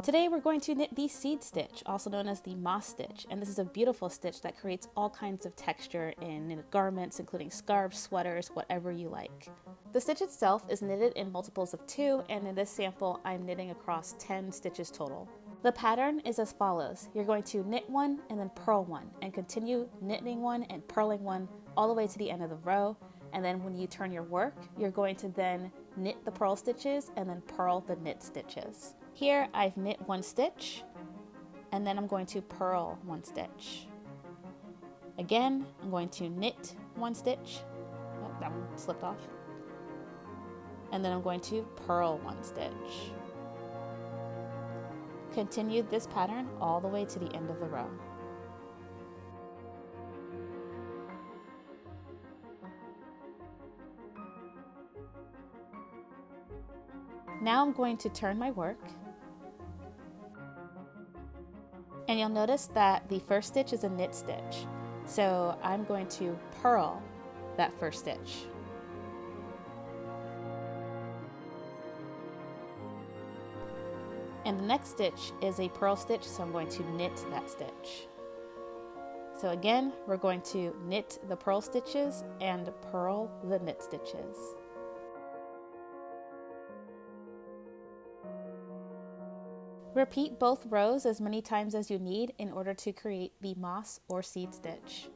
Today we're going to knit the seed stitch, also known as the moss stitch, and this is a beautiful stitch that creates all kinds of texture in knitted garments, including scarves, sweaters, whatever you like. The stitch itself is knitted in multiples of 2, and in this sample I'm knitting across 10 stitches total. The pattern is as follows. You're going to knit 1 and then purl 1, and continue knitting 1 and purling 1 all the way to the end of the row, and then when you turn your work, you're going to then knit the purl stitches and then purl the knit stitches. Here I've knit 1 stitch, and then I'm going to purl 1 stitch. Again, I'm going to knit 1 stitch. Oh, that one slipped off. And then I'm going to purl 1 stitch. Continue this pattern all the way to the end of the row. Now I'm going to turn my work, and you'll notice that the first stitch is a knit stitch. So I'm going to purl that first stitch. And the next stitch is a purl stitch, so I'm going to knit that stitch. So again, we're going to knit the purl stitches and purl the knit stitches. Repeat both rows as many times as you need in order to create the moss or seed stitch.